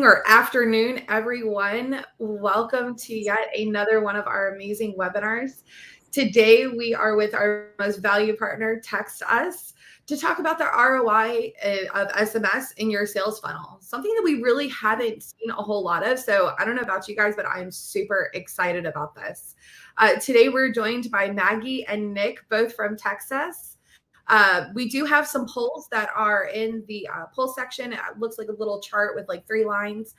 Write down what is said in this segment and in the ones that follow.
or afternoon, everyone. Welcome to yet another one of our amazing webinars. Today, we are with our most valued partner, Text Us, to talk about the ROI of SMS in your sales funnel, something that we really haven't seen a whole lot of. So I don't know about you guys, but I'm super excited about this. Today, we're joined by Maggie and Nick, both from Text Us. We do have some polls that are in the poll section. It looks like a little chart with like 3 lines.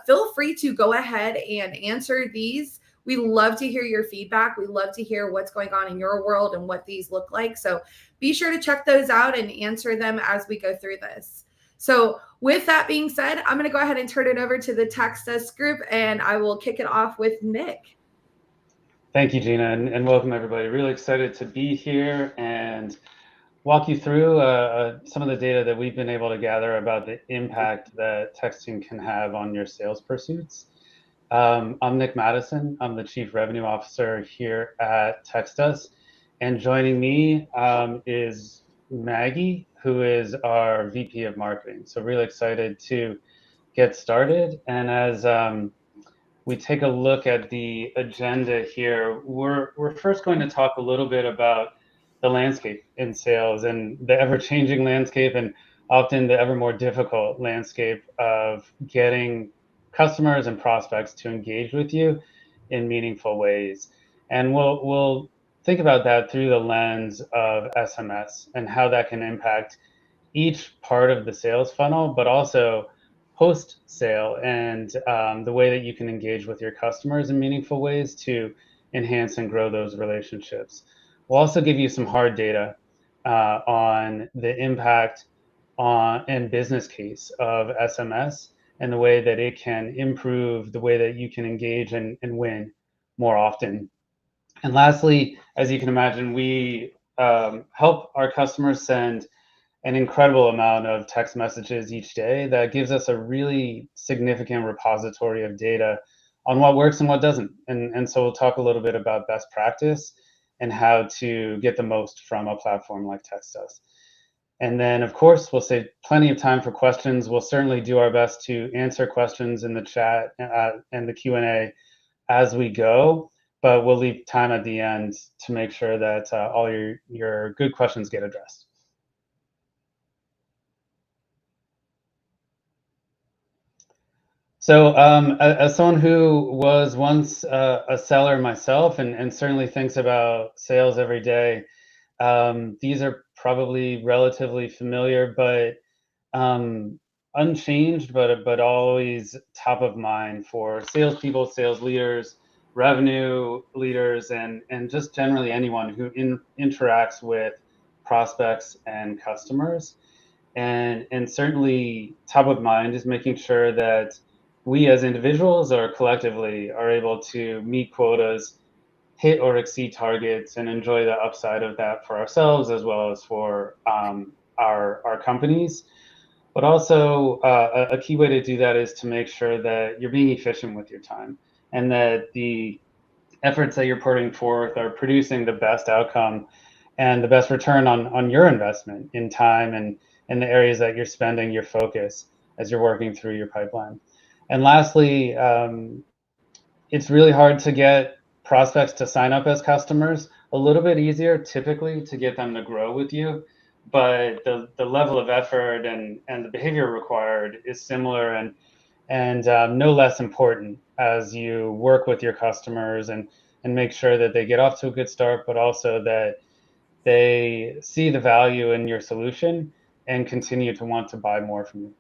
Feel free to go ahead and answer these. We love to hear your feedback. We love to hear what's going on in your world and what these look like. So be sure to check those out and answer them as we go through this. So with that being said, I'm going to go ahead and turn it over to the Text Us group, and I will kick it off with Nick. Thank you, Gina, and welcome everybody. Really excited to be here and walk you through some of the data that we've been able to gather about the impact that texting can have on your sales pursuits. I'm Nick Madison. I'm the Chief Revenue Officer here at TextUs, and joining me is Maggie, who is our VP of Marketing. So really excited to get started. And as we take a look at the agenda here, we're first going to talk a little bit about the landscape in sales and the ever-changing landscape and often the ever more difficult landscape of getting customers and prospects to engage with you in meaningful ways. And we'll think about that through the lens of SMS and how that can impact each part of the sales funnel, but also post-sale and the way that you can engage with your customers in meaningful ways to enhance and grow those relationships. We'll also give you some hard data on the impact on and business case of SMS and the way that it can improve the way that you can engage and win more often. And lastly, as you can imagine, we help our customers send an incredible amount of text messages each day that gives us a really significant repository of data on what works and what doesn't. And so we'll talk a little bit about best practice and how to get the most from a platform like TextUs. And then, of course, we'll save plenty of time for questions. We'll certainly do our best to answer questions in the chat and the Q&A as we go, but we'll leave time at the end to make sure that all your good questions get addressed. So as someone who was once a seller myself and certainly thinks about sales every day, these are probably relatively familiar, but unchanged, but always top of mind for salespeople, sales leaders, revenue leaders, and just generally anyone who interacts with prospects and customers. And certainly top of mind is making sure that we as individuals or collectively are able to meet quotas, hit or exceed targets, and enjoy the upside of that for ourselves as well as for our companies. But also a key way to do that is to make sure that you're being efficient with your time and that the efforts that you're putting forth are producing the best outcome and the best return on your investment in time and in the areas that you're spending your focus as you're working through your pipeline. And lastly, it's really hard to get prospects to sign up as customers. A little bit easier typically to get them to grow with you, but the level of effort and the behavior required is similar and no less important as you work with your customers and make sure that they get off to a good start, but also that they see the value in your solution and continue to want to buy more from you.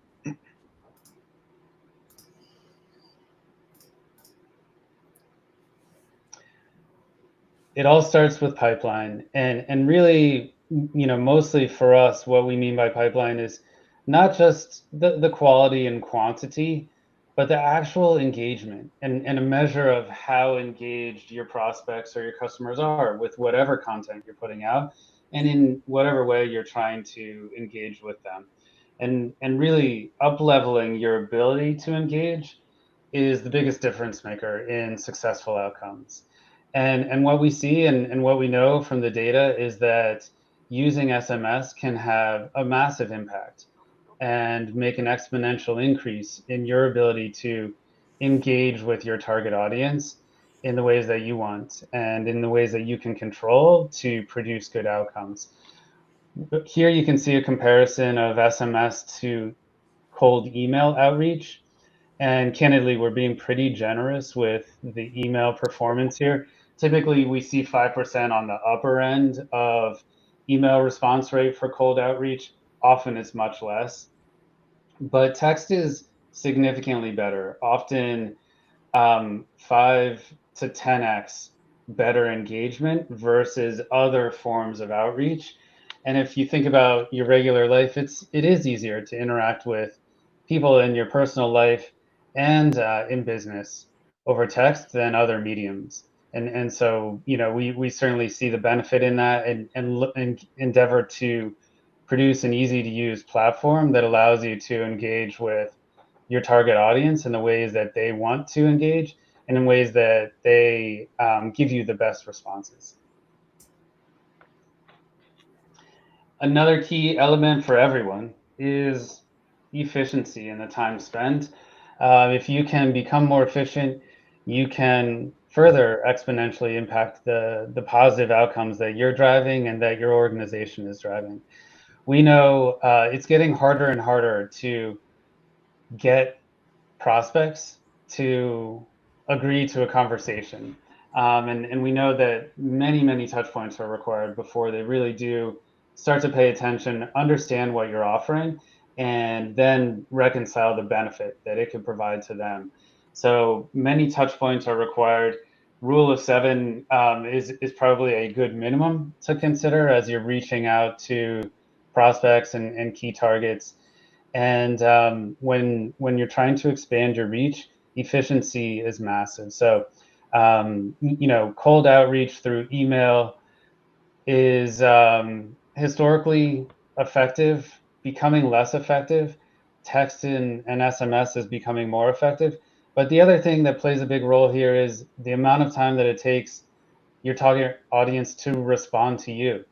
It all starts with pipeline, and really, mostly for us, what we mean by pipeline is not just the quality and quantity, but the actual engagement and a measure of how engaged your prospects or your customers are with whatever content you're putting out and in whatever way you're trying to engage with them. And really up-leveling your ability to engage is the biggest difference maker in successful outcomes. And what we see and what we know from the data is that using SMS can have a massive impact. and make an exponential increase in your ability to engage with your target audience in the ways that you want and in the ways that you can control to produce good outcomes. Here you can see a comparison of SMS to cold email outreach. And candidly, we're being pretty generous with the email performance here. Typically, we see 5% on the upper end of email response rate for cold outreach. Often it's much less. But text is significantly better, often 5 to 10x better engagement versus other forms of outreach. And if you think about your regular life, it is easier to interact with people in your personal life and in business over text than other mediums. And so, you know, we certainly see the benefit in that and endeavor to produce an easy to use platform that allows you to engage with your target audience in the ways that they want to engage and in ways that they give you the best responses. Another key element for everyone is efficiency and the time spent. If you can become more efficient, you can further exponentially impact the positive outcomes that you're driving and that your organization is driving. We know it's getting harder and harder to get prospects to agree to a conversation. And we know that many touch points are required before they really do start to pay attention, understand what you're offering, and then reconcile the benefit that it could provide to them. So many touch points are required. Rule of 7 is probably a good minimum to consider as you're reaching out to prospects and key targets. And when you're trying to expand your reach, efficiency is massive. So, you know, cold outreach through email is historically effective, becoming less effective. Text and SMS is becoming more effective. But the other thing that plays a big role here is the amount of time that it takes your target audience to respond to you.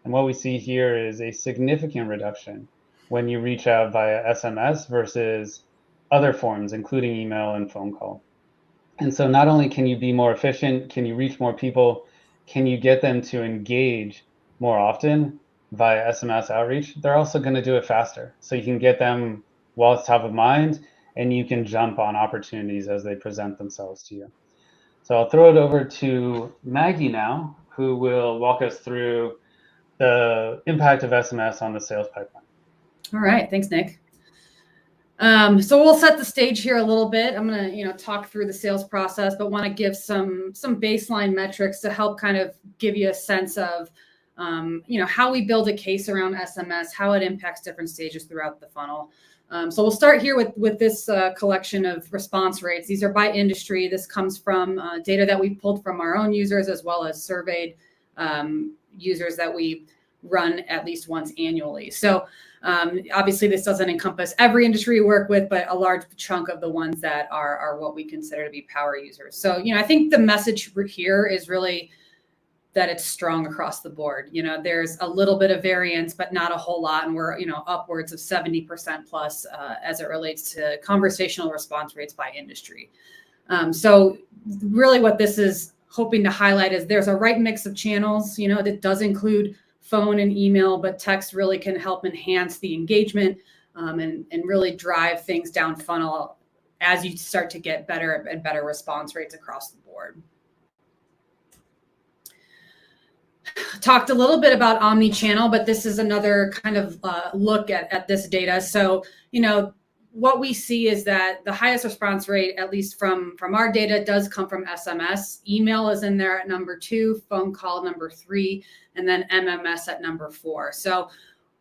And what we see here is a significant reduction when you reach out via SMS versus other forms, including email and phone call. And so not only can you be more efficient, can you reach more people, can you get them to engage more often via SMS outreach, they're also going to do it faster. So you can get them while it's top of mind, and you can jump on opportunities as they present themselves to you. So I'll throw it over to Maggie now, who will walk us through the impact of SMS on the sales pipeline. All right, thanks, Nick. So we'll set the stage here a little bit. I'm going to, talk through the sales process, but want to give some baseline metrics to help kind of give you a sense of, how we build a case around SMS, how it impacts different stages throughout the funnel. So we'll start here with this collection of response rates. These are by industry. This comes from data that we pulled from our own users as well as surveyed users that we run at least once annually. So obviously this doesn't encompass every industry we work with, but a large chunk of the ones that are what we consider to be power users. So, I think the message here is really that it's strong across the board. There's a little bit of variance, but not a whole lot. And we're, upwards of 70% plus as it relates to conversational response rates by industry. So really what this is hoping to highlight is there's a right mix of channels, that does include phone and email, but text really can help enhance the engagement and really drive things down funnel as you start to get better and better response rates across the board. Talked a little bit about omni-channel, but this is another kind of look at this data. So, what we see is that the highest response rate, at least from our data, does come from SMS. Email is in there at number 2, phone call number 3, and then MMS at number 4. So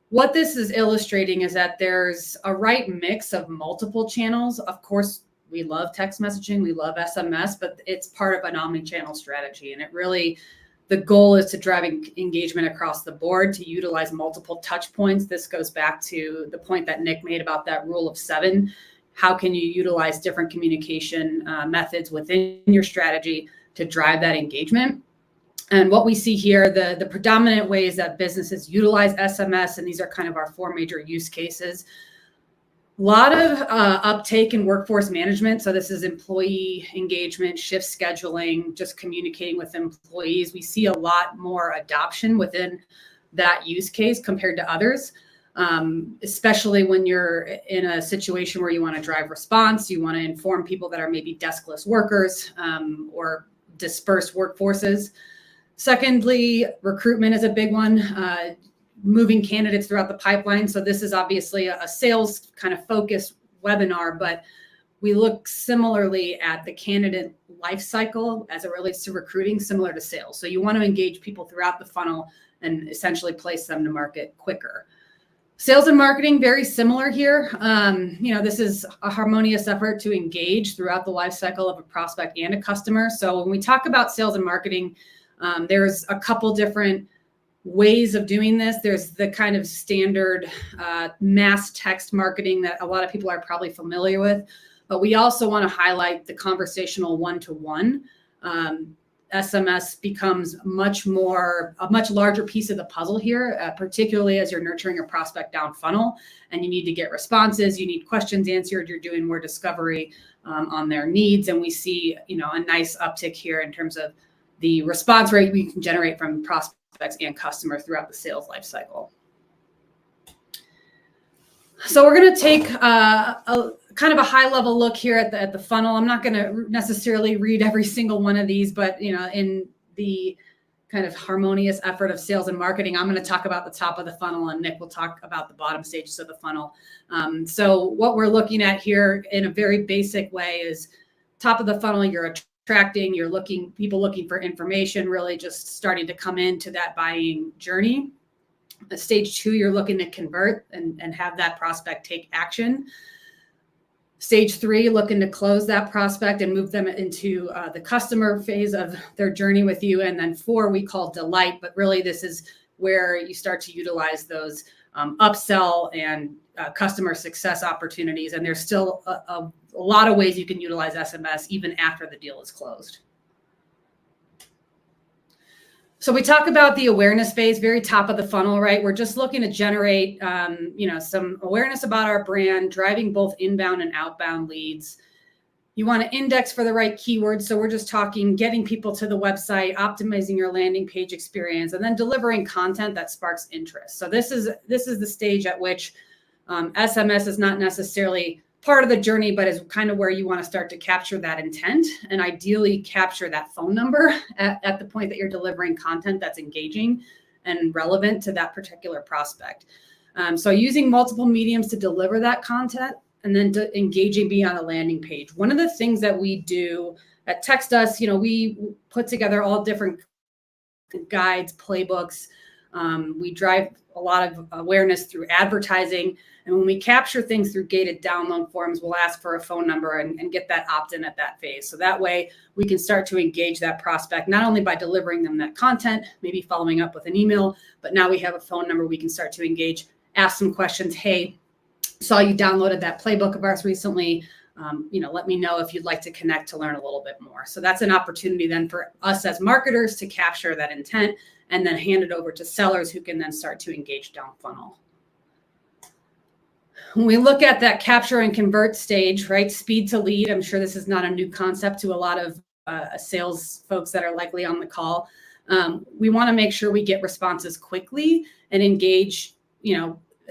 what this is illustrating is that there's a right mix of multiple channels. Of course, we love text messaging, we love SMS, but it's part of an omni-channel strategy. And it really, the goal is to drive engagement across the board, to utilize multiple touch points. This goes back to the point that Nick made about that rule of 7. How can you utilize different communication methods within your strategy to drive that engagement? And what we see here, the predominant ways that businesses utilize SMS, and these are kind of our 4 major use cases. lot of uptake in workforce management. So this is employee engagement, shift scheduling, just communicating with employees. We see a lot more adoption within that use case compared to others, especially when you're in a situation where you want to drive response, you want to inform people that are maybe deskless workers or dispersed workforces. Secondly, recruitment is a big one. Moving candidates throughout the pipeline. So this is obviously a sales kind of focused webinar, but we look similarly at the candidate life cycle as it relates to recruiting, similar to sales. So you want to engage people throughout the funnel and essentially place them to market quicker. Sales and marketing, very similar here. This is a harmonious effort to engage throughout the life cycle of a prospect and a customer. So when we talk about sales and marketing, there's a couple different ways of doing this. There's the kind of standard mass text marketing that a lot of people are probably familiar with, but we also want to highlight the conversational one-to-one. SMS becomes a much larger piece of the puzzle here, particularly as you're nurturing a prospect down funnel and you need to get responses, you need questions answered, you're doing more discovery on their needs. And we see, a nice uptick here in terms of the response rate we can generate from prospects and customers throughout the sales life cycle. So we're going to take a kind of a high level look here at the funnel. I'm not going to necessarily read every single one of these, but in the kind of harmonious effort of sales and marketing, I'm going to talk about the top of the funnel and Nick will talk about the bottom stages of the funnel. So what we're looking at here in a very basic way is top of the funnel, you're attracting, people looking for information, really just starting to come into that buying journey. Stage 2, you're looking to convert and have that prospect take action. Stage 3, looking to close that prospect and move them into the customer phase of their journey with you. And then 4, we call delight, but really this is where you start to utilize those upsell and customer success opportunities. And there's still a lot of ways you can utilize SMS even after the deal is closed. So we talk about the awareness phase, very top of the funnel, right? We're just looking to generate, some awareness about our brand, driving both inbound and outbound leads. You want to index for the right keywords. So we're just talking getting people to the website, optimizing your landing page experience, and then delivering content that sparks interest. So this is the stage at which SMS is not necessarily part of the journey, but is kind of where you want to start to capture that intent and ideally capture that phone number at the point that you're delivering content that's engaging and relevant to that particular prospect. So using multiple mediums to deliver that content and then engaging beyond a landing page. One of the things that we do at Text Us, we put together all different guides, playbooks. We drive a lot of awareness through advertising. And when we capture things through gated download forms, we'll ask for a phone number and get that opt-in at that phase. So that way we can start to engage that prospect, not only by delivering them that content, maybe following up with an email, but now we have a phone number we can start to engage, ask some questions. Hey, saw you downloaded that playbook of ours recently. Let me know if you'd like to connect to learn a little bit more. So that's an opportunity then for us as marketers to capture that intent and then hand it over to sellers who can then start to engage down funnel. When we look at that capture and convert stage, right, speed to lead, I'm sure this is not a new concept to a lot of sales folks that are likely on the call. We want to make sure we get responses quickly and engage,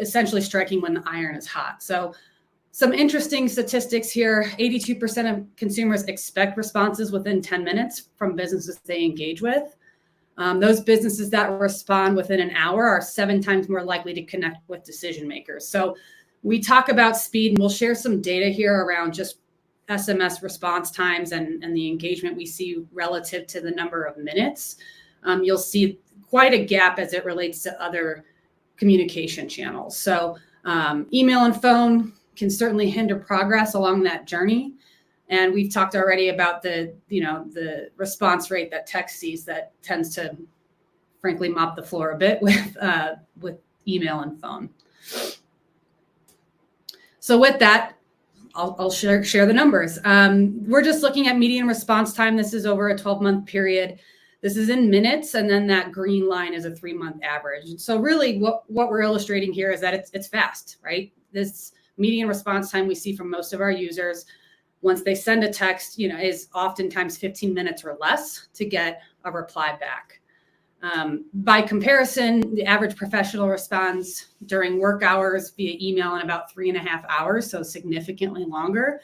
essentially striking when the iron is hot. So some interesting statistics here, 82% of consumers expect responses within 10 minutes from businesses they engage with. Those businesses that respond within an hour are 7 times more likely to connect with decision makers. So we talk about speed, and we'll share some data here around just SMS response times and the engagement we see relative to the number of minutes. You'll see quite a gap as it relates to other communication channels. So email and phone can certainly hinder progress along that journey. And we've talked already about the response rate that text sees that tends to, frankly, mop the floor a bit with email and phone. So with that, I'll share the numbers. We're just looking at median response time. This is over a 12-month period. This is in minutes, and then that green line is a 3-month average. So really what we're illustrating here is that it's fast, right? This median response time we see from most of our users once they send a text, is oftentimes 15 minutes or less to get a reply back. By comparison, the average professional responds during work hours via email in about 3.5 hours, so significantly longer.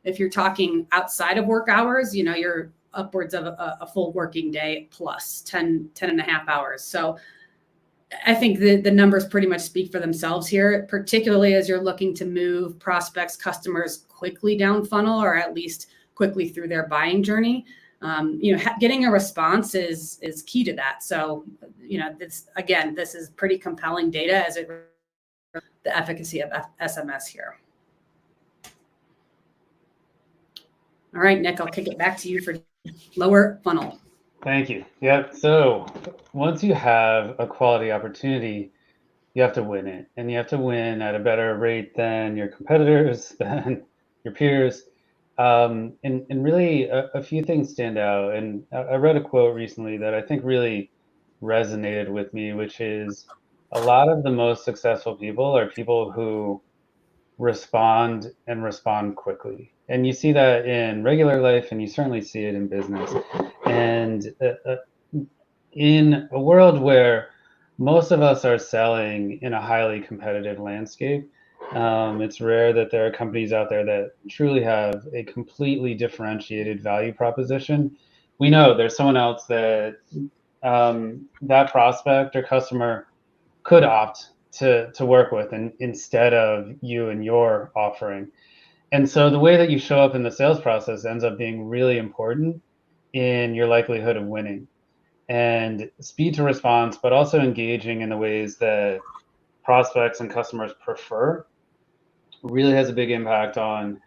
If you're talking outside of work hours, you're upwards of a full working day plus 10.5 hours. So I think the numbers pretty much speak for themselves here, particularly as you're looking to move prospects, customers quickly down funnel, or at least quickly through their buying journey. Getting a response is key to that. So, this is pretty compelling data as it relates to the efficacy of SMS here. All right, Nick, I'll kick it back to you for lower funnel. Thank you. Yep. So once you have a quality opportunity, you have to win it, and you have to win at a better rate than your competitors, than your peers. And really a few things stand out. And I read a quote recently that I think really resonated with me, which is a lot of the most successful people are people who respond and respond quickly. And you see that in regular life, and you certainly see it in business. And in a world where most of us are selling in a highly competitive landscape, it's rare that there are companies out there that truly have a completely differentiated value proposition. We know there's someone else that that prospect or customer could opt to work with, and instead of you and your offering. And so the way that you show up in the sales process ends up being really important in your likelihood of winning. And speed to response, but also engaging in the ways that prospects and customers prefer, really has a big impact on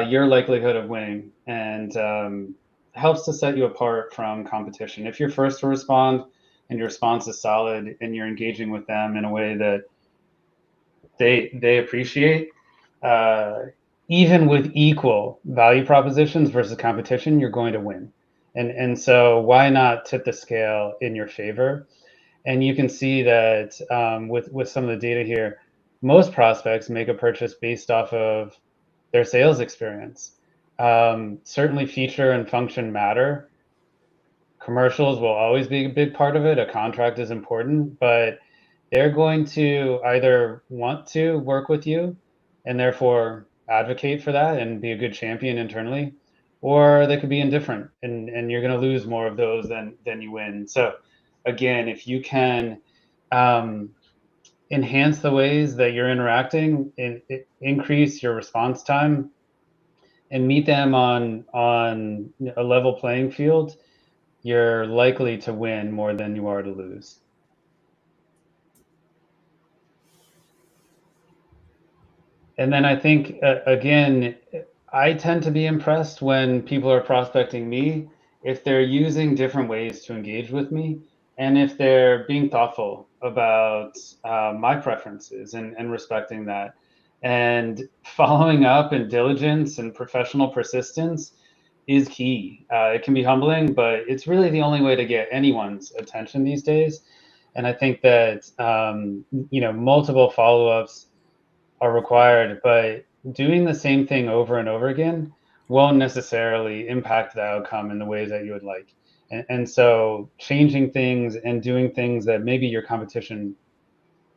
your likelihood of winning, and helps to set you apart from competition. If you're first to respond and your response is solid and you're engaging with them in a way that they appreciate, even with equal value propositions versus competition, you're going to win. And so why not tip the scale in your favor? And you can see that with some of the data here, most prospects make a purchase based off of their sales experience. Certainly feature and function matter. Commercials will always be a big part of it. A contract is important, but they're going to either want to work with you and therefore advocate for that and be a good champion internally, or they could be indifferent, and you're going to lose more of those than you win. So again, if you can enhance the ways that you're interacting and increase your response time and meet them on a level playing field, you're likely to win more than you are to lose. And then I think, again, I tend to be impressed when people are prospecting me if they're using different ways to engage with me, and if they're being thoughtful about my preferences and respecting that. And following up and diligence and professional persistence is key. It can be humbling, but it's really the only way to get anyone's attention these days. And I think that multiple follow-ups are required, but doing the same thing over and over again won't necessarily impact the outcome in the ways that you would like. And so changing things and doing things that maybe your competition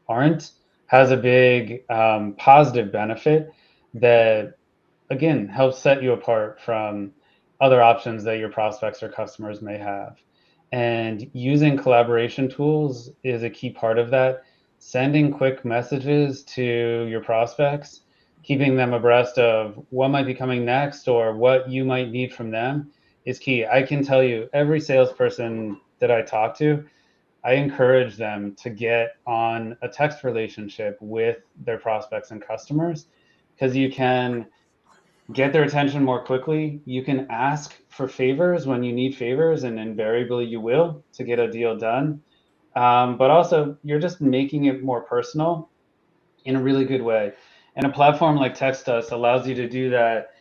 aren't has a big positive benefit that, again, helps set you apart from other options that your prospects or customers may have. And using collaboration tools is a key part of that. Sending quick messages to your prospects, keeping them abreast of what might be coming next or what you might need from them is key. I can tell you, every salesperson that I talk to, I encourage them to get on a text relationship with their prospects and customers, because you can get their attention more quickly. You can ask for favors when you need favors, and invariably you will, to get a deal done. But also, you're just making it more personal in a really good way. And a platform like TextUs allows you to do that,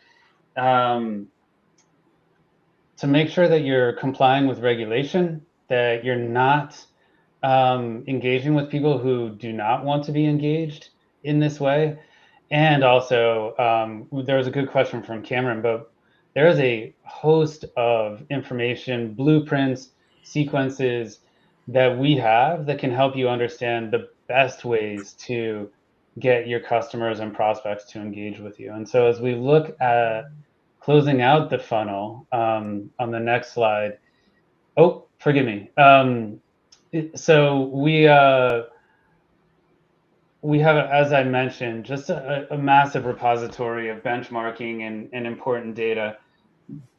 to make sure that you're complying with regulation, that you're not engaging with people who do not want to be engaged in this way. And also, there was a good question from Cameron, but there is a host of information, blueprints, sequences that we have that can help you understand the best ways to get your customers and prospects to engage with you. And so as we look at closing out the funnel, on the next slide, oh, forgive me. So we have, as I mentioned, just a massive repository of benchmarking and important data.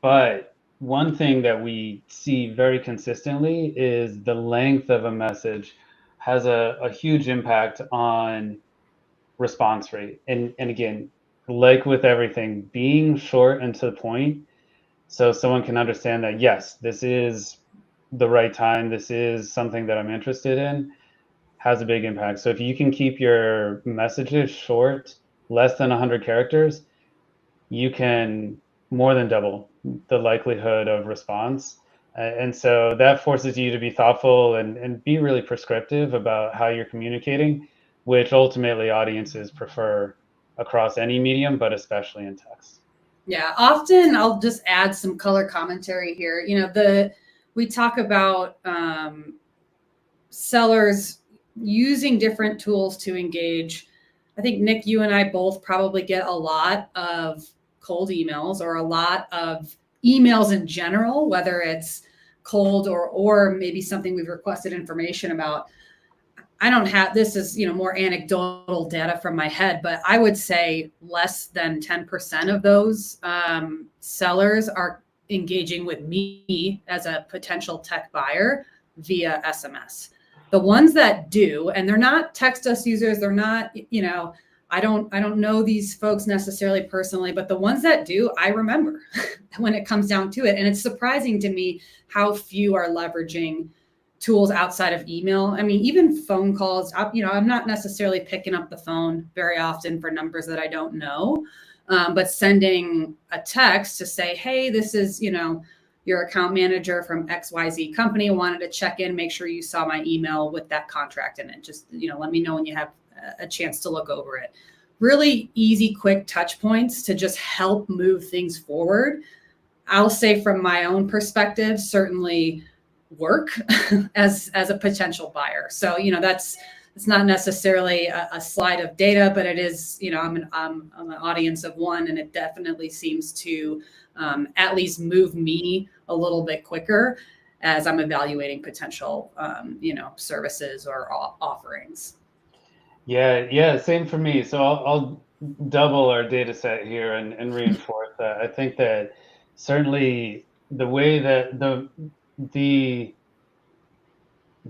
But one thing that we see very consistently is the length of a message has a huge impact on response rate. And again, like with everything, being short and to the point, so someone can understand that, yes, this is the right time, this is something that I'm interested in, has a big impact. So if you can keep your messages short, less than 100 characters, you can more than double the likelihood of response. And so that forces you to be thoughtful and be really prescriptive about how you're communicating, which ultimately audiences prefer across any medium, but especially in text. Yeah, often I'll just add some color commentary here. We talk about sellers using different tools to engage. I think Nick, you and I both probably get a lot of cold emails or a lot of emails in general, whether it's cold or maybe something we've requested information about. I don't have, this is, more anecdotal data from my head, but I would say less than 10% of those sellers are engaging with me as a potential tech buyer via SMS. The ones that do, and they're not text us users, they're not, I don't know these folks necessarily personally, but the ones that do, I remember when it comes down to it. And it's surprising to me how few are leveraging tools outside of email. I mean, even phone calls, I'm not necessarily picking up the phone very often for numbers that I don't know, but sending a text to say, hey, this is, your account manager from XYZ company, wanted to check in, make sure you saw my email with that contract in it. Just, let me know when you have a chance to look over it. Really easy, quick touch points to just help move things forward. I'll say from my own perspective, certainly work as a potential buyer. So, it's not necessarily a slide of data, but it is, I'm an audience of one, and it definitely seems to at least move me a little bit quicker as I'm evaluating potential, services or offerings. Yeah, same for me. So I'll double our data set here and reinforce that. I think that certainly the way that the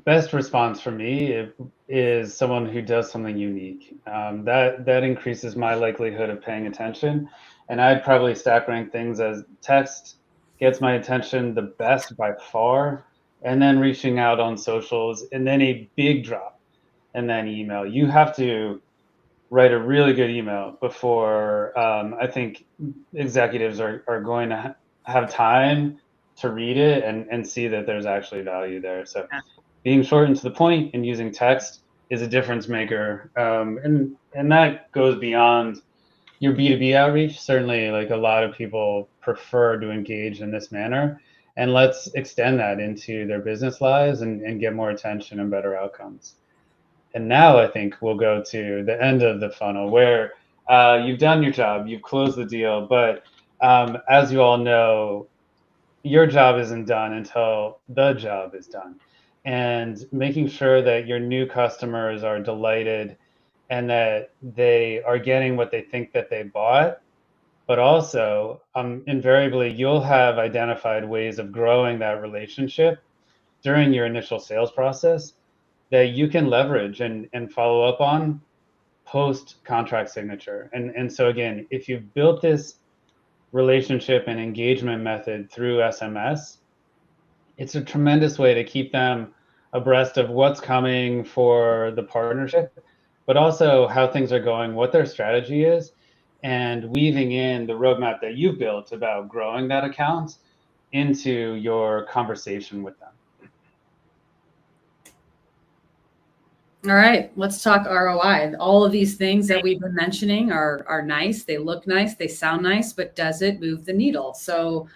best response for me is someone who does something unique. That increases my likelihood of paying attention. And I'd probably stack rank things as text gets my attention the best by far, and then reaching out on socials, and then a big drop, and then email. You have to write a really good email before I think executives are going to have time to read it and see that there's actually value there. So being short and to the point and using text is a difference maker. And that goes beyond your B2B outreach. Certainly, like, a lot of people prefer to engage in this manner. And let's extend that into their business lives and get more attention and better outcomes. And now I think we'll go to the end of the funnel where you've done your job, you've closed the deal, but as you all know, your job isn't done until the job is done. And making sure that your new customers are delighted and that they are getting what they think that they bought, but also invariably you'll have identified ways of growing that relationship during your initial sales process that you can leverage and follow up on post contract signature. And so again, if you've built this relationship and engagement method through SMS, it's a tremendous way to keep them abreast of what's coming for the partnership, but also how things are going, what their strategy is, and weaving in the roadmap that you've built about growing that account into your conversation with them. All right, let's talk ROI. All of these things that we've been mentioning are nice. They look nice. They sound nice, but does it move the needle? So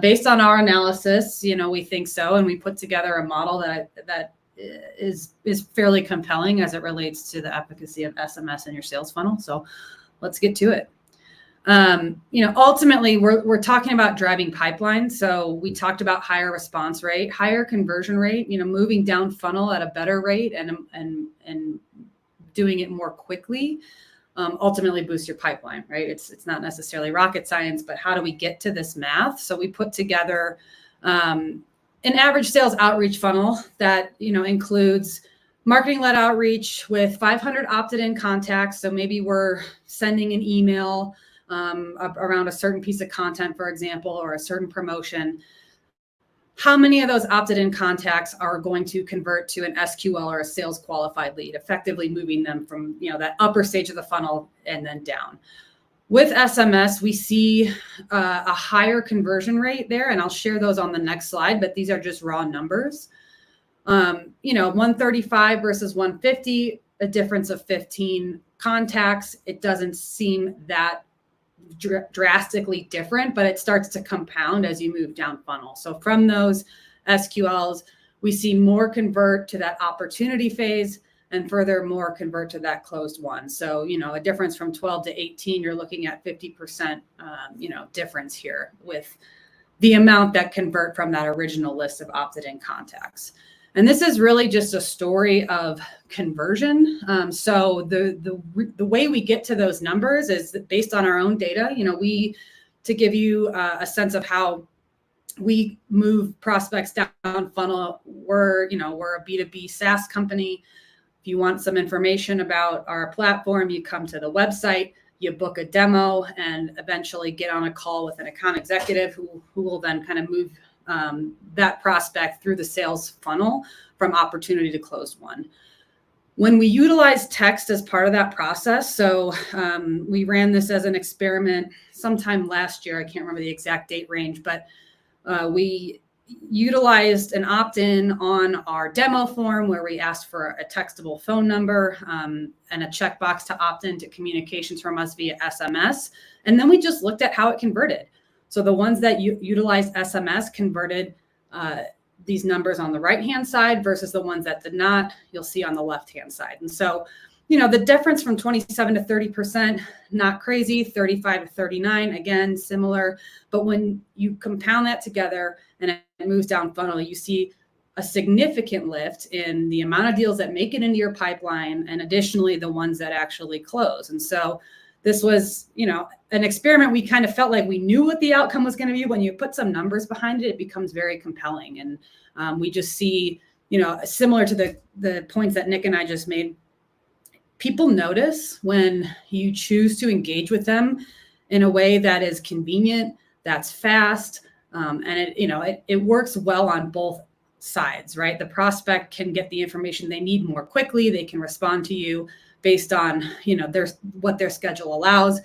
based on our analysis, we think so. And we put together a model that is fairly compelling as it relates to the efficacy of SMS in your sales funnel. So let's get to it. Ultimately, we're talking about driving pipeline. So we talked about higher response rate, higher conversion rate, moving down funnel at a better rate and doing it more quickly, ultimately boost your pipeline, right? It's not necessarily rocket science, but how do we get to this math? So we put together an average sales outreach funnel that, includes marketing-led outreach with 500 opted-in contacts. So maybe we're sending an email around a certain piece of content, for example, or a certain promotion. How many of those opted-in contacts are going to convert to an SQL or a sales qualified lead, effectively moving them from that upper stage of the funnel and then down? With SMS, we see a higher conversion rate there, and I'll share those on the next slide, but these are just raw numbers. 135 versus 150, a difference of 15 contacts. It doesn't seem that drastically different, but it starts to compound as you move down funnel. So from those SQLs, we see more convert to that opportunity phase and furthermore convert to that closed one. So, a difference from 12 to 18, you're looking at 50%, difference here with the amount that convert from that original list of opted-in contacts. And this is really just a story of conversion. So the way we get to those numbers is based on our own data. To give you a sense of how we move prospects down funnel, we're a B2B SaaS company. If you want some information about our platform, you come to the website, you book a demo, and eventually get on a call with an account executive who will then kind of move that prospect through the sales funnel from opportunity to closed one. When we utilize text as part of that process, so we ran this as an experiment sometime last year. I can't remember the exact date range, but we utilized an opt-in on our demo form where we asked for a textable phone number and a checkbox to opt into communications from us via SMS. And then we just looked at how it converted. So the ones that utilized SMS converted these numbers on the right-hand side versus the ones that did not, you'll see on the left-hand side. And so, the difference from 27 to 30%, not crazy, 35 to 39, again, similar. But when you compound that together and it moves down funnel, you see a significant lift in the amount of deals that make it into your pipeline and additionally the ones that actually close. And so this was, an experiment. We kind of felt like we knew what the outcome was going to be. When you put some numbers behind it, it becomes very compelling. And we just see, similar to the points that Nick and I just made, people notice when you choose to engage with them in a way that is convenient, that's fast, and it works well on both sides, right? The prospect can get the information they need more quickly. They can respond to you based on, what their schedule allows.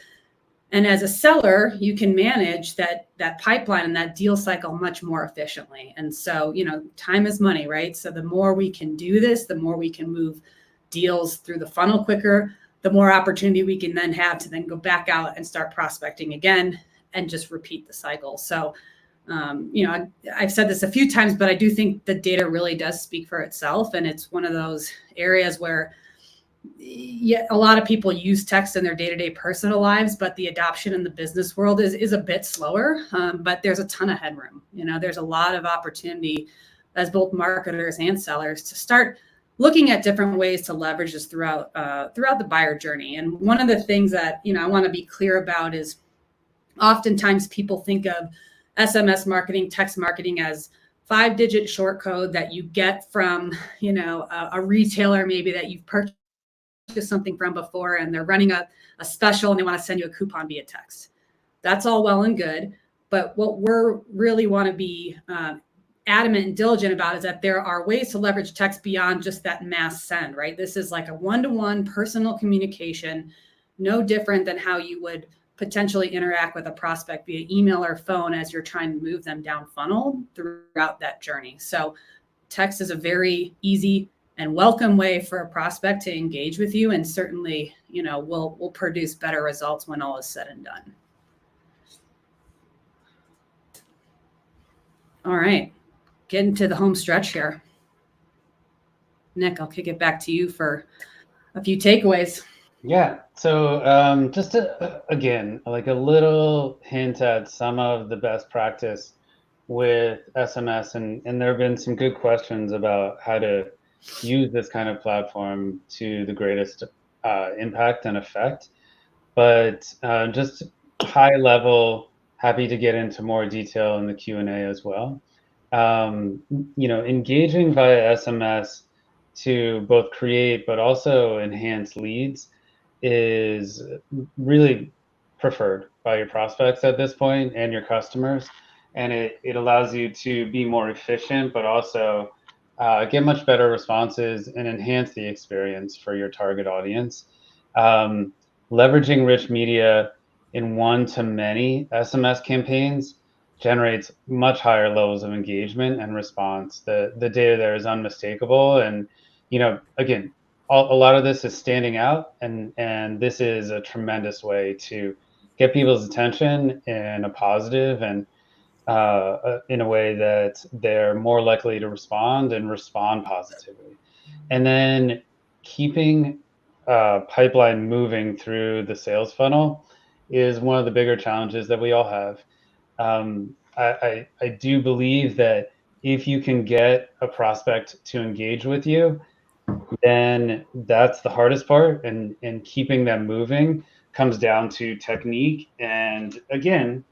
And as a seller, you can manage that pipeline and that deal cycle much more efficiently. And so, time is money, right? So the more we can do this, the more we can move deals through the funnel quicker, the more opportunity we can then have to then go back out and start prospecting again and just repeat the cycle. So, I've said this a few times, but I do think the data really does speak for itself. And it's one of those areas where a lot of people use text in their day-to-day personal lives, but the adoption in the business world is a bit slower, but there's a ton of headroom. There's a lot of opportunity as both marketers and sellers to start looking at different ways to leverage this throughout the buyer journey. And one of the things that, I want to be clear about is oftentimes people think of SMS marketing, text marketing as 5-digit short code that you get from, a retailer maybe that you've purchased something from before, and they're running a special and they want to send you a coupon via text. That's all well and good. But what we're really want to be adamant and diligent about is that there are ways to leverage text beyond just that mass send, right? This is like a one-to-one personal communication, no different than how you would potentially interact with a prospect via email or phone as you're trying to move them down funnel throughout that journey. So text is a very easy, and welcome way for a prospect to engage with you. And certainly, will produce better results when all is said and done. All right, getting to the home stretch here. Nick, I'll kick it back to you for a few takeaways. Yeah. So just again, like a little hint at some of the best practice with SMS, and there have been some good questions about how to use this kind of platform to the greatest impact and effect. But just high level, happy to get into more detail in the Q&A as well. Engaging via SMS to both create but also enhance leads is really preferred by your prospects at this point and your customers. And it allows you to be more efficient, but also get much better responses and enhance the experience for your target audience. Leveraging rich media in one-to-many SMS campaigns generates much higher levels of engagement and response. The data there is unmistakable. And, again, a lot of this is standing out, and this is a tremendous way to get people's attention in a positive and in a way that they're more likely to respond positively. And then keeping pipeline moving through the sales funnel is one of the bigger challenges that we all have. I do believe that if you can get a prospect to engage with you, then that's the hardest part, and keeping them moving comes down to technique and, again,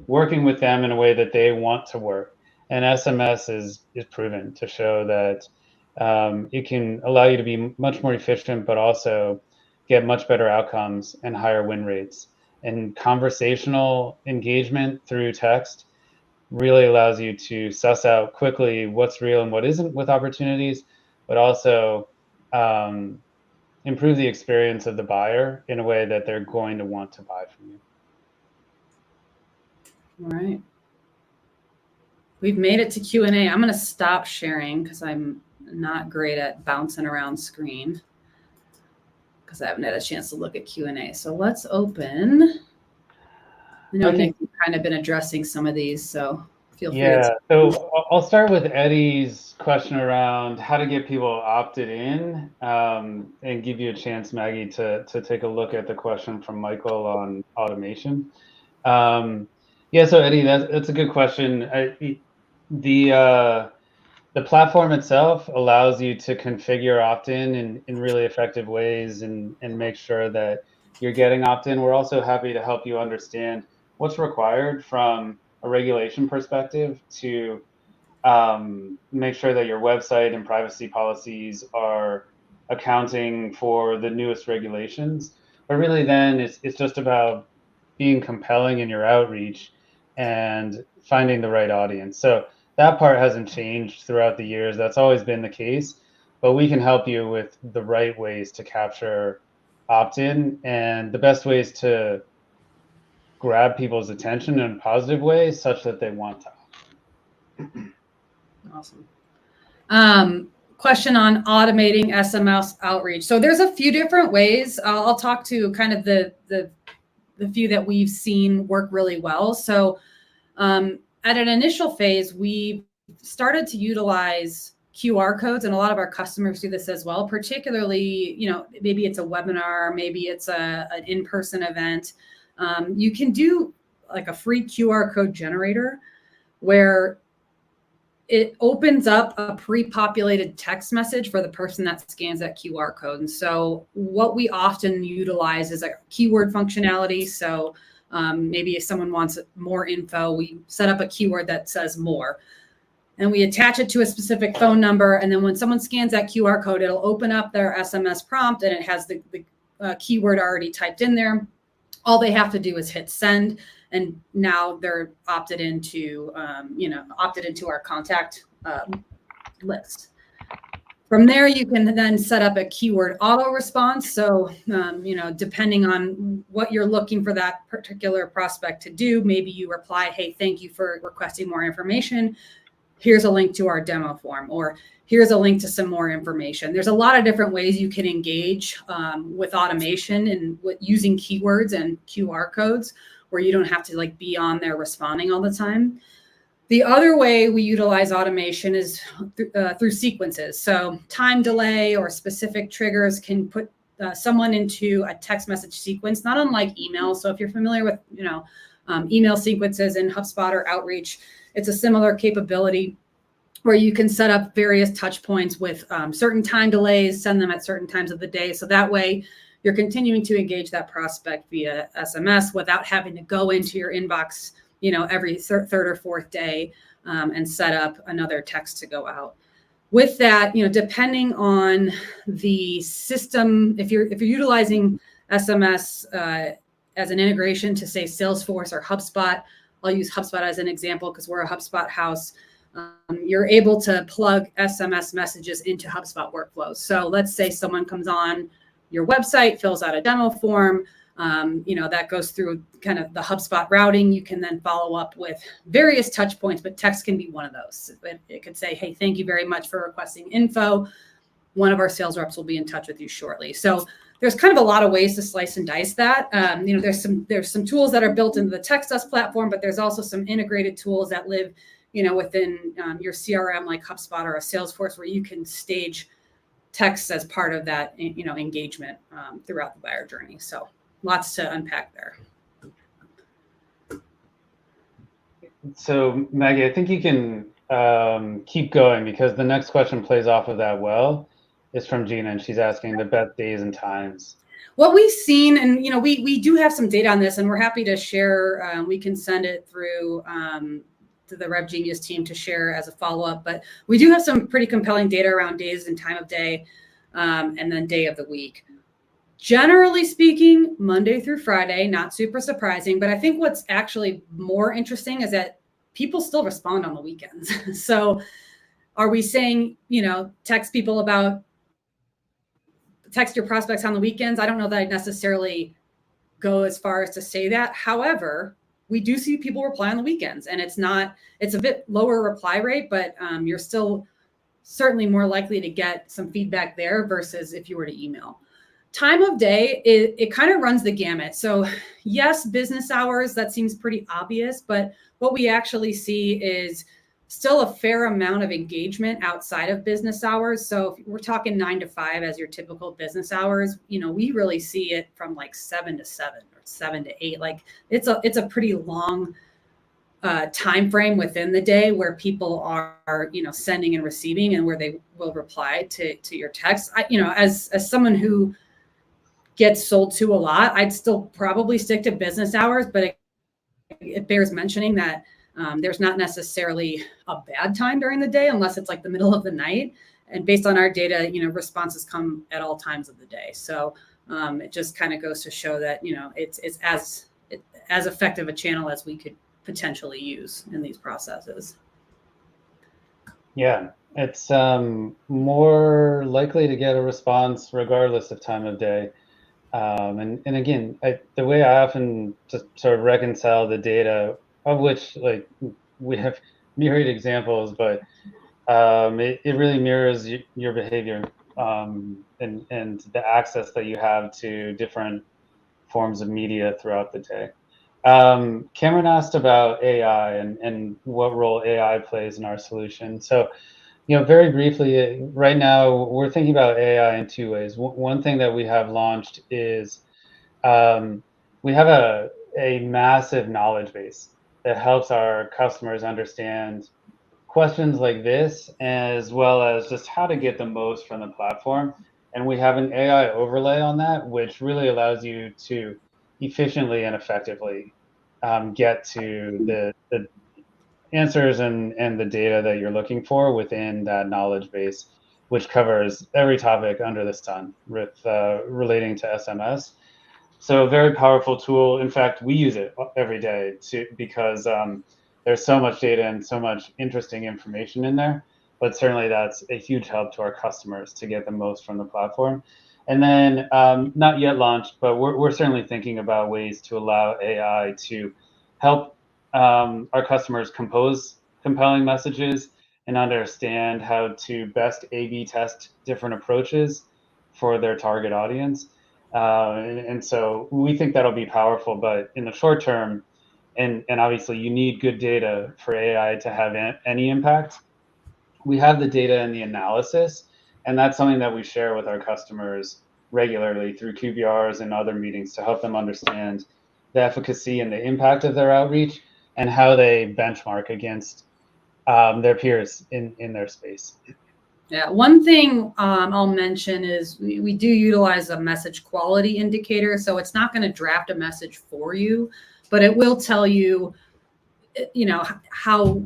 working with them in a way that they want to work. And SMS is proven to show that it can allow you to be much more efficient, but also get much better outcomes and higher win rates. And conversational engagement through text really allows you to suss out quickly what's real and what isn't with opportunities, but also improve the experience of the buyer in a way that they're going to want to buy from you. All right. We've made it to Q&A. I'm going to stop sharing because I'm not great at bouncing around screen because I haven't had a chance to look at Q&A. So let's open. I know Nick, you've kind of been addressing some of these, so feel free. Yeah, so I'll start with Eddie's question around how to get people opted in, and give you a chance, Maggie, to take a look at the question from Michael on automation. Yeah, so Eddie, that's a good question. The platform itself allows you to configure opt-in in really effective ways and make sure that you're getting opt-in. We're also happy to help you understand what's required from a regulation perspective to make sure that your website and privacy policies are accounting for the newest regulations. But really then it's just about being compelling in your outreach and finding the right audience. So that part hasn't changed throughout the years. That's always been the case, but we can help you with the right ways to capture opt-in and the best ways to grab people's attention in a positive way such that they want to opt-in. Awesome. Question on automating SMS outreach. So there's a few different ways. I'll talk to kind of the few that we've seen work really well. So at an initial phase, we started to utilize QR codes, and a lot of our customers do this as well, particularly, maybe it's a webinar, maybe it's an in-person event. You can do like a free QR code generator where it opens up a pre-populated text message for the person that scans that QR code. And so what we often utilize is a keyword functionality. So maybe if someone wants more info, we set up a keyword that says more. And we attach it to a specific phone number. And then when someone scans that QR code, it'll open up their SMS prompt and it has the keyword already typed in there. All they have to do is hit send. And now they're opted into our contact list. From there, you can then set up a keyword auto response. So, depending on what you're looking for that particular prospect to do, maybe you reply, hey, thank you for requesting more information. here's a link to our demo form, or here's a link to some more information. There's a lot of different ways you can engage with automation and using keywords and QR codes where you don't have to like be on there responding all the time. The other way we utilize automation is through sequences. So time delay or specific triggers can put someone into a text message sequence, not unlike email. So if you're familiar with, email sequences in HubSpot or Outreach, it's a similar capability where you can set up various touch points with certain time delays, send them at certain times of the day. So that way you're continuing to engage that prospect via SMS without having to go into your inbox, every third or fourth day and set up another text to go out. With that, depending on the system, if you're utilizing SMS as an integration to say Salesforce or HubSpot, I'll use HubSpot as an example because we're a HubSpot house. You're able to plug SMS messages into HubSpot workflows. So let's say someone comes on your website, fills out a demo form, that goes through kind of the HubSpot routing. You can then follow up with various touch points, but text can be one of those. It could say, hey, thank you very much for requesting info. One of our sales reps will be in touch with you shortly. So there's kind of a lot of ways to slice and dice that. There's some tools that are built into the TextUs platform, but there's also some integrated tools that live, within your CRM like HubSpot or a Salesforce where you can stage text as part of that, engagement throughout the buyer journey. So lots to unpack there. So Maggie, I think you can keep going because the next question plays off of that well. It's from Gina, and she's asking the best days and times. What we've seen, and we do have some data on this, and we're happy to share. We can send it through to the Rev Genius team to share as a follow-up. But we do have some pretty compelling data around days and time of day, and then day of the week. Generally speaking, Monday through Friday, not super surprising. But I think what's actually more interesting is that people still respond on the weekends. So are we saying, text your prospects on the weekends? I don't know that I'd necessarily go as far as to say that. However, we do see people reply on the weekends, and it's a bit lower reply rate, but you're still certainly more likely to get some feedback there versus if you were to email. Time of day, it kind of runs the gamut. So yes, business hours, that seems pretty obvious, but what we actually see is still a fair amount of engagement outside of business hours. So if we're talking 9 to 5 as your typical business hours, we really see it from like 7 to 7 or 7 to 8. Like it's a pretty long time frame within the day where people are sending and receiving, and where they will reply to your text. As someone who gets sold to a lot, I'd still probably stick to business hours, but it bears mentioning that there's not necessarily a bad time during the day unless it's like the middle of the night. And based on our data, responses come at all times of the day. So it just kind of goes to show that, it's as effective a channel as we could potentially use in these processes. Yeah, it's more likely to get a response regardless of time of day. And again, the way I often just sort of reconcile the data, of which like we have myriad examples, but it really mirrors your behavior and the access that you have to different forms of media throughout the day. Cameron asked about AI and what role AI plays in our solution. So, very briefly, right now we're thinking about AI in two ways. One thing that we have launched is we have a massive knowledge base that helps our customers understand questions like this, as well as just how to get the most from the platform. And we have an AI overlay on that, which really allows you to efficiently and effectively get to the answers and the data that you're looking for within that knowledge base, which covers every topic under the sun with relating to SMS. So a very powerful tool. In fact, we use it every day because there's so much data and so much interesting information in there. But certainly that's a huge help to our customers to get the most from the platform. And then not yet launched, but we're certainly thinking about ways to allow AI to help our customers compose compelling messages and understand how to best A/B test different approaches for their target audience. And so we think that'll be powerful, but in the short term, and obviously you need good data for AI to have any impact. We have the data and the analysis, and that's something that we share with our customers regularly through QBRs and other meetings to help them understand the efficacy and the impact of their outreach and how they benchmark against their peers in their space. Yeah, one thing I'll mention is we do utilize a message quality indicator. So it's not going to draft a message for you, but it will tell you, how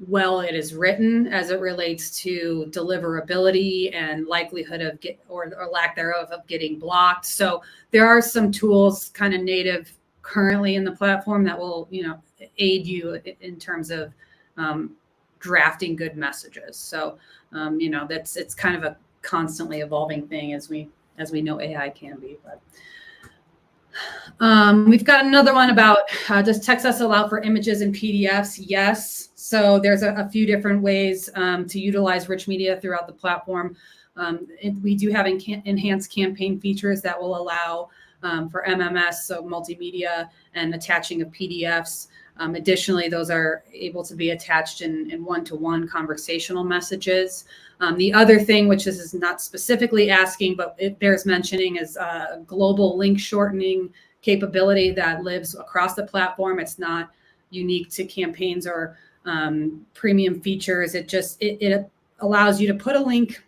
well it is written as it relates to deliverability and likelihood of or lack thereof of getting blocked. So there are some tools kind of native currently in the platform that will, aid you in terms of drafting good messages. So, it's kind of a constantly evolving thing as we know AI can be. But we've got another one about does TextUs allow for images and PDFs? Yes. So there's a few different ways to utilize rich media throughout the platform. We do have enhanced campaign features that will allow for MMS, so multimedia, and attaching of PDFs. Additionally, those are able to be attached in one-to-one conversational messages. The other thing, which is not specifically asking, but it bears mentioning, is a global link shortening capability that lives across the platform. It's not unique to campaigns or premium features. It allows you to put a link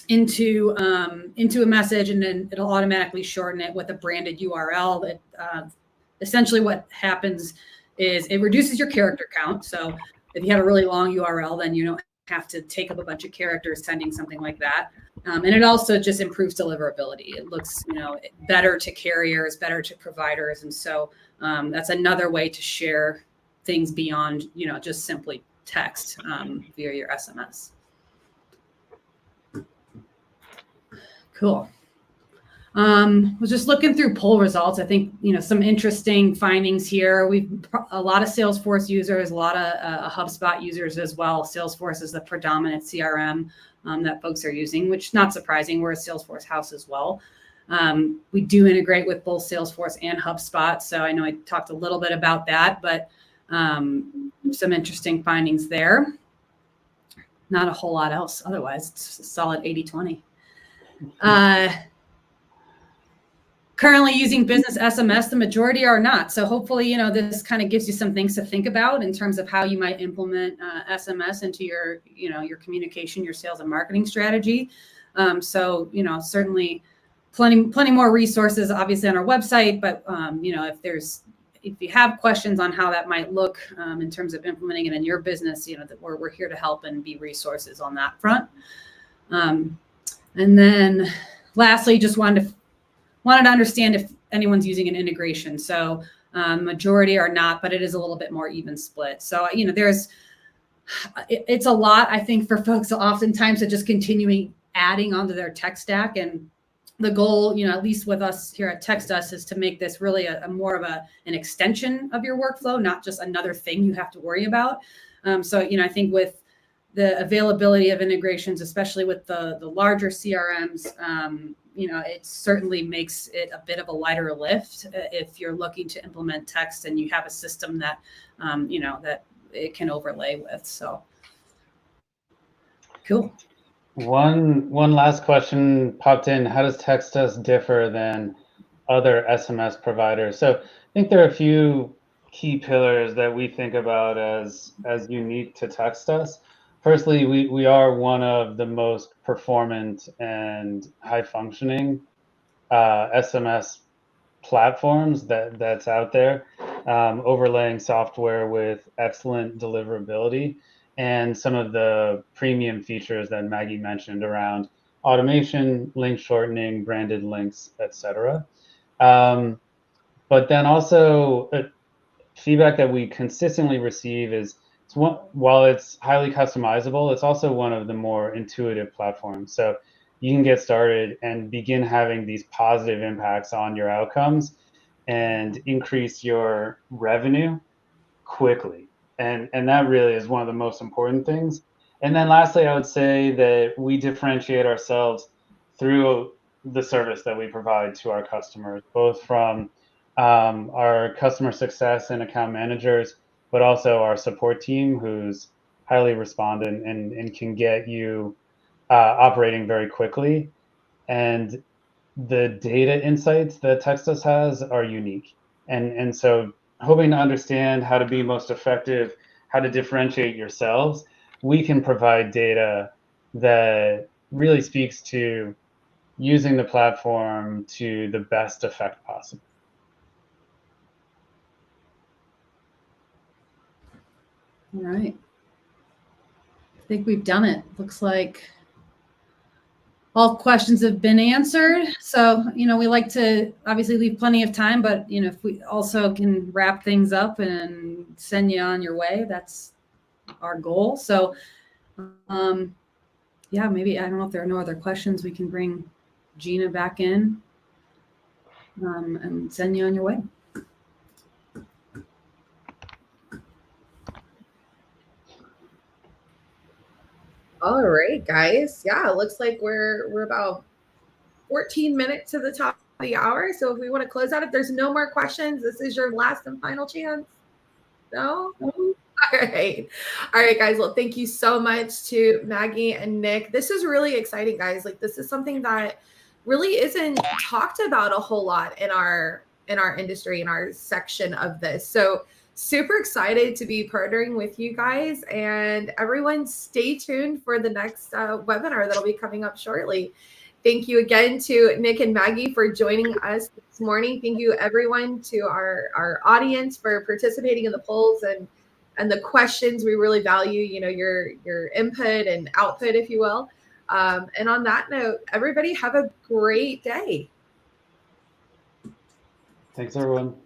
into a message, and then it'll automatically shorten it with a branded URL. Essentially what happens is it reduces your character count. So if you have a really long URL, then you don't have to take up a bunch of characters sending something like that. And it also just improves deliverability. It looks, better to carriers, better to providers. And so that's another way to share things beyond, just simply text via your SMS. Cool. Was just looking through poll results. I think, some interesting findings here. We've a lot of Salesforce users, a lot of HubSpot users as well. Salesforce is the predominant CRM that folks are using, which is not surprising. We're a Salesforce house as well. We do integrate with both Salesforce and HubSpot. So I know I talked a little bit about that, but some interesting findings there. Not a whole lot else. Otherwise, it's a solid 80-20. Currently using business SMS, the majority are not. So hopefully, this kind of gives you some things to think about in terms of how you might implement SMS into your, your communication, your sales and marketing strategy. So, certainly plenty more resources, obviously, on our website. But, if you have questions on how that might look in terms of implementing it in your business, that we're here to help and be resources on that front. And then lastly, just wanted to understand if anyone's using an integration. So majority are not, but it is a little bit more even split. So, it's a lot, I think, for folks oftentimes to just continuing adding onto their tech stack. And the goal, at least with us here at TextUs, is to make this really a more of an extension of your workflow, not just another thing you have to worry about. So, I think with the availability of integrations, especially with the larger CRMs, it certainly makes it a bit of a lighter lift if you're looking to implement text and you have a system that, that it can overlay with. So, cool. One last question popped in. How does TextUs differ than other SMS providers? So I think there are a few key pillars that we think about as unique to TextUs. Firstly, we are one of the most performant and high functioning SMS platforms that's out there, overlaying software with excellent deliverability and some of the premium features that Maggie mentioned around automation, link shortening, branded links, etc. But then also feedback that we consistently receive is while it's highly customizable, it's also one of the more intuitive platforms. So you can get started and begin having these positive impacts on your outcomes and increase your revenue quickly. And that really is one of the most important things. And then lastly, I would say that we differentiate ourselves through the service that we provide to our customers, both from our customer success and account managers, but also our support team, who's highly responsive and can get you operating very quickly. And the data insights that Textus has are unique. And so hoping to understand how to be most effective, how to differentiate yourselves, we can provide data that really speaks to using the platform to the best effect possible. All right. I think we've done it. Looks like all questions have been answered. So, we like to obviously leave plenty of time, but, if we also can wrap things up and send you on your way, that's our goal. So, yeah, maybe, I don't know if there are no other questions, we can bring Gina back in and send you on your way. All right, guys. Yeah, it looks like we're about 14 minutes to the top of the hour. So if we want to close out, if there's no more questions, this is your last and final chance. No? All right. All right, guys. Well, thank you so much to Maggie and Nick. This is really exciting, guys. Like, this is something that really isn't talked about a whole lot in our industry, in our section of this. So super excited to be partnering with you guys, and everyone stay tuned for the next webinar that'll be coming up shortly. Thank you again to Nick and Maggie for joining us this morning. Thank you everyone to our audience for participating in the polls and the questions. We really value, your input and output, if you will. And on that note, everybody have a great day. Thanks, everyone.